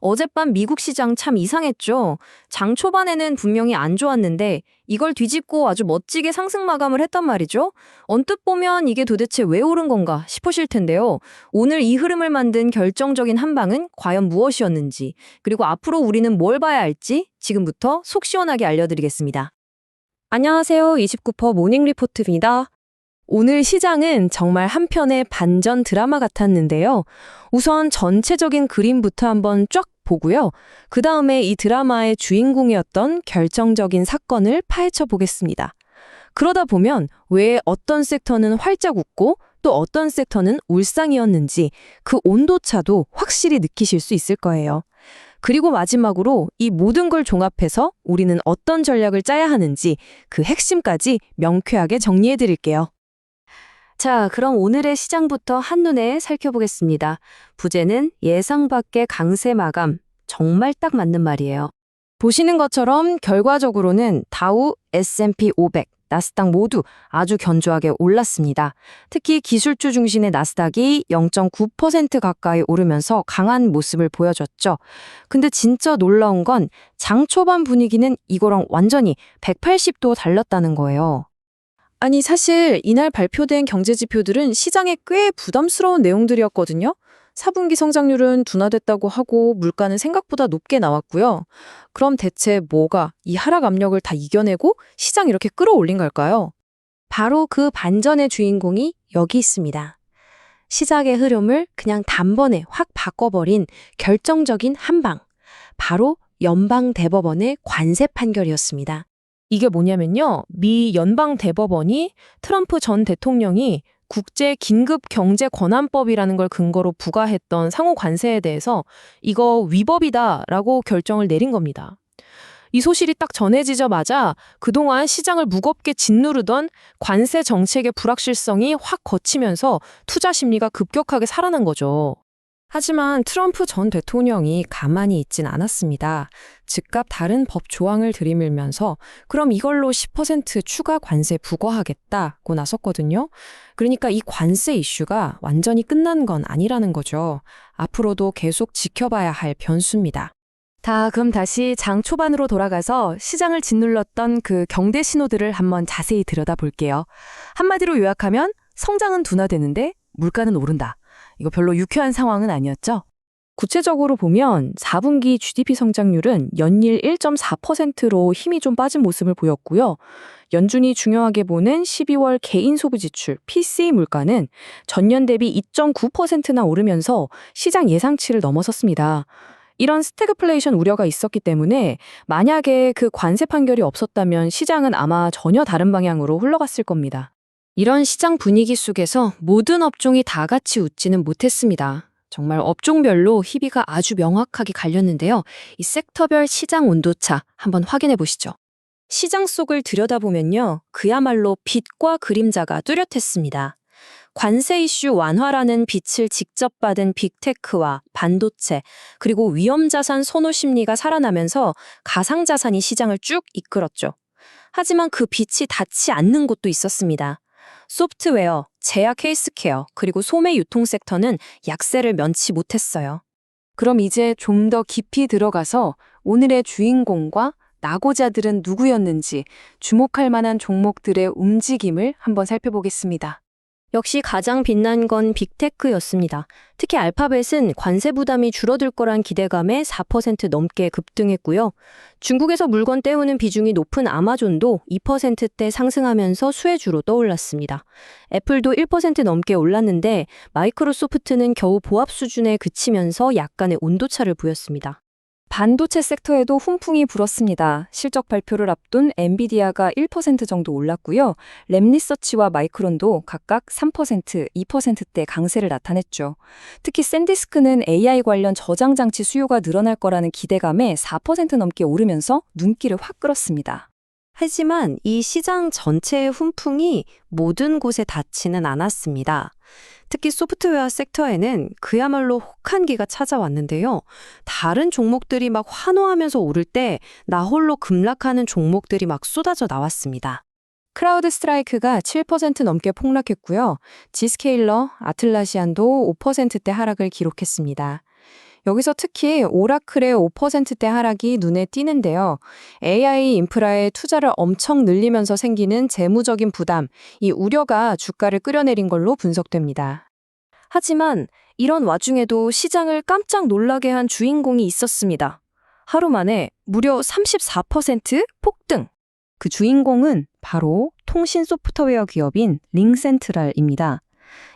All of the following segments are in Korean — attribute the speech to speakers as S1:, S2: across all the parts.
S1: 어젯밤 미국 시장 참 이상했죠. 장 초반에는 분명히 안 좋았는데 이걸 뒤집고 아주 멋지게 상승 마감을 했단 말이죠. 언뜻 보면 이게 도대체 왜 오른 건가 싶으실 텐데요. 오늘 이 흐름을 만든 결정적인 한 방은 과연 무엇이었는지, 그리고 앞으로 우리는 뭘 봐야 할지 지금부터 속 시원하게 알려드리겠습니다. 안녕하세요. 29% 모닝 리포트입니다. 오늘 시장은 정말 한편의 반전 드라마 같았는데요. 우선 전체적인 그림부터 한번 쫙 보고요. 그 다음에 이 드라마의 주인공이었던 결정적인 사건을 파헤쳐 보겠습니다. 그러다 보면 왜 어떤 섹터는 활짝 웃고 또 어떤 섹터는 울상이었는지 그 온도차도 확실히 느끼실 수 있을 거예요. 그리고 마지막으로 이 모든 걸 종합해서 우리는 어떤 전략을 짜야 하는지 그 핵심까지 명쾌하게 정리해 드릴게요. 자, 그럼 오늘의 시장부터 한눈에 살펴보겠습니다. 부제는 예상 밖의 강세 마감. 정말 딱 맞는 말이에요. 보시는 것처럼 결과적으로는 다우, S&P 500, 나스닥 모두 아주 견조하게 올랐습니다. 특히 기술주 중심의 나스닥이 0.9% 가까이 오르면서 강한 모습을 보여줬죠. 근데 진짜 놀라운 건 장 초반 분위기는 이거랑 완전히 180도 달랐다는 거예요. 아니, 사실 이날 발표된 경제지표들은 시장에 꽤 부담스러운 내용들이었거든요. 4분기 성장률은 둔화됐다고 하고 물가는 생각보다 높게 나왔고요. 그럼 대체 뭐가 이 하락 압력을 다 이겨내고 시장 이렇게 끌어올린 걸까요? 바로 그 반전의 주인공이 여기 있습니다. 시장의 흐름을 그냥 단번에 확 바꿔버린 결정적인 한 방. 바로 연방대법원의 관세 판결이었습니다. 이게 뭐냐면요. 미 연방대법원이 트럼프 전 대통령이 국제 긴급 경제 권한법이라는 걸 근거로 부과했던 상호 관세에 대해서 이거 위법이다라고 결정을 내린 겁니다. 이 소식이 딱 전해지자마자 그동안 시장을 무겁게 짓누르던 관세 정책의 불확실성이 확 걷히면서 투자 심리가 급격하게 살아난 거죠. 하지만 트럼프 전 대통령이 가만히 있진 않았습니다. 즉각 다른 법 조항을 들이밀면서 그럼 이걸로 10% 추가 관세 부과하겠다고 나섰거든요. 그러니까 이 관세 이슈가 완전히 끝난 건 아니라는 거죠. 앞으로도 계속 지켜봐야 할 변수입니다. 그럼 다시 장 초반으로 돌아가서 시장을 짓눌렀던 그 경대 신호들을 한번 자세히 들여다볼게요. 한마디로 요약하면 성장은 둔화되는데 물가는 오른다. 이거 별로 유쾌한 상황은 아니었죠? 구체적으로 보면 4분기 GDP 성장률은 연일 1.4%로 힘이 좀 빠진 모습을 보였고요. 연준이 중요하게 보는 12월 개인 소비 지출 PCE 물가는 전년 대비 2.9%나 오르면서 시장 예상치를 넘어섰습니다. 이런 스태그플레이션 우려가 있었기 때문에 만약에 그 관세 판결이 없었다면 시장은 아마 전혀 다른 방향으로 흘러갔을 겁니다. 이런 시장 분위기 속에서 모든 업종이 다 같이 웃지는 못했습니다. 정말 업종별로 희비가 아주 명확하게 갈렸는데요. 이 섹터별 시장 온도차 한번 확인해 보시죠. 시장 속을 들여다보면요. 그야말로 빛과 그림자가 뚜렷했습니다. 관세 이슈 완화라는 빛을 직접 받은 빅테크와 반도체, 그리고 위험자산 선호 심리가 살아나면서 가상자산이 시장을 쭉 이끌었죠. 하지만 그 빛이 닿지 않는 곳도 있었습니다. 소프트웨어, 제약 헬스케어, 그리고 소매 유통 섹터는 약세를 면치 못했어요. 그럼 이제 좀 더 깊이 들어가서 오늘의 주인공과 낙오자들은 누구였는지 주목할 만한 종목들의 움직임을 한번 살펴보겠습니다. 역시 가장 빛난 건 빅테크였습니다. 특히 알파벳은 관세 부담이 줄어들 거란 기대감에 4% 넘게 급등했고요. 중국에서 물건 떼우는 비중이 높은 아마존도 2%대 상승하면서 수혜주로 떠올랐습니다. 애플도 1% 넘게 올랐는데 마이크로소프트는 겨우 보합 수준에 그치면서 약간의 온도차를 보였습니다. 반도체 섹터에도 훈풍이 불었습니다. 실적 발표를 앞둔 엔비디아가 1% 정도 올랐고요. 램리서치와 마이크론도 각각 3%, 2%대 강세를 나타냈죠. 특히 샌디스크는 AI 관련 저장 장치 수요가 늘어날 거라는 기대감에 4% 넘게 오르면서 눈길을 확 끌었습니다. 하지만 이 시장 전체의 훈풍이 모든 곳에 닿지는 않았습니다. 특히 소프트웨어 섹터에는 그야말로 혹한기가 찾아왔는데요. 다른 종목들이 막 환호하면서 오를 때 나 홀로 급락하는 종목들이 막 쏟아져 나왔습니다. 크라우드 스트라이크가 7% 넘게 폭락했고요. 지스케일러, 아틀라시안도 5%대 하락을 기록했습니다.
S2: 여기서 특히 오라클의 5%대 하락이 눈에 띄는데요. AI 인프라에 투자를 엄청 늘리면서 생기는 재무적인 부담, 이 우려가 주가를 끌어내린 걸로 분석됩니다.
S1: 하지만 이런 와중에도 시장을 깜짝 놀라게 한 주인공이 있었습니다. 하루 만에 무려 34% 폭등. 그 주인공은 바로 통신 소프트웨어 기업인 링센트럴입니다.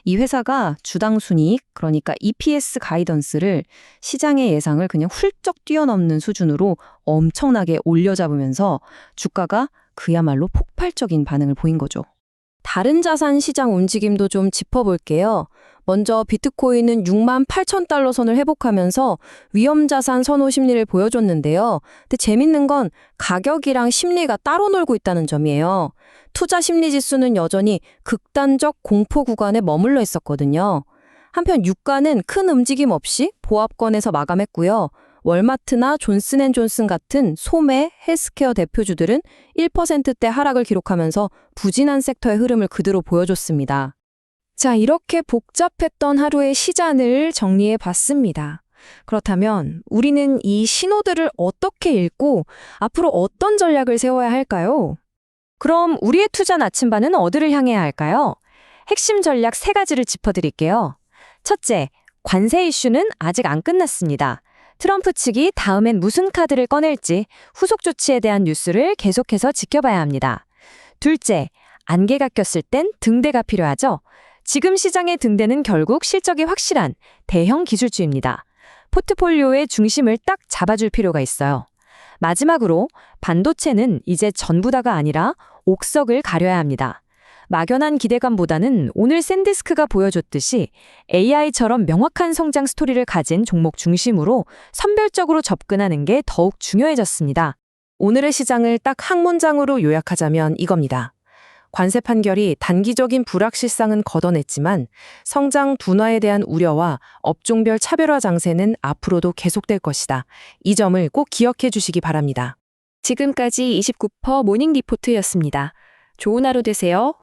S1: 이 회사가 주당 순이익, 그러니까 EPS 가이던스를 시장의 예상을 그냥 훌쩍 뛰어넘는 수준으로 엄청나게 올려잡으면서 주가가 그야말로 폭발적인 반응을 보인 거죠. 다른 자산 시장 움직임도 좀 짚어볼게요. 먼저 비트코인은 6만 8천 달러 선을 회복하면서 위험자산 선호 심리를 보여줬는데요. 근데 재밌는 건 가격이랑 심리가 따로 놀고 있다는 점이에요. 투자 심리 지수는 여전히 극단적 공포 구간에 머물러 있었거든요. 한편 유가는 큰 움직임 없이 보합권에서 마감했고요. 월마트나 존슨앤존슨 같은 소매, 헬스케어 대표주들은 1%대 하락을 기록하면서 부진한 섹터의 흐름을 그대로 보여줬습니다. 자, 이렇게 복잡했던 하루의 시장을 정리해 봤습니다. 그렇다면 우리는 이 신호들을 어떻게 읽고 앞으로 어떤 전략을 세워야 할까요? 그럼 우리의 투자 나침반은 어디를 향해야 할까요? 핵심 전략 3가지를 짚어드릴게요. 첫째, 관세 이슈는 아직 안 끝났습니다. 트럼프 측이 다음엔 무슨 카드를 꺼낼지 후속 조치에 대한 뉴스를 계속해서 지켜봐야 합니다. 둘째, 안개가 꼈을 땐 등대가 필요하죠. 지금 시장의 등대는 결국 실적이 확실한 대형 기술주입니다. 포트폴리오의 중심을 딱 잡아줄 필요가 있어요. 마지막으로 반도체는 이제 전부 다가 아니라 옥석을 가려야 합니다. 막연한 기대감보다는 오늘 샌디스크가 보여줬듯이 AI처럼 명확한 성장 스토리를 가진 종목 중심으로 선별적으로 접근하는 게 더욱 중요해졌습니다. 오늘의 시장을 딱 한 문장으로 요약하자면 이겁니다. 관세 판결이 단기적인 불확실성은 걷어냈지만 성장 둔화에 대한 우려와 업종별 차별화 장세는 앞으로도 계속될 것이다. 이 점을 꼭 기억해 주시기 바랍니다.
S3: 지금까지 29% 모닝 리포트였습니다. 좋은 하루 되세요.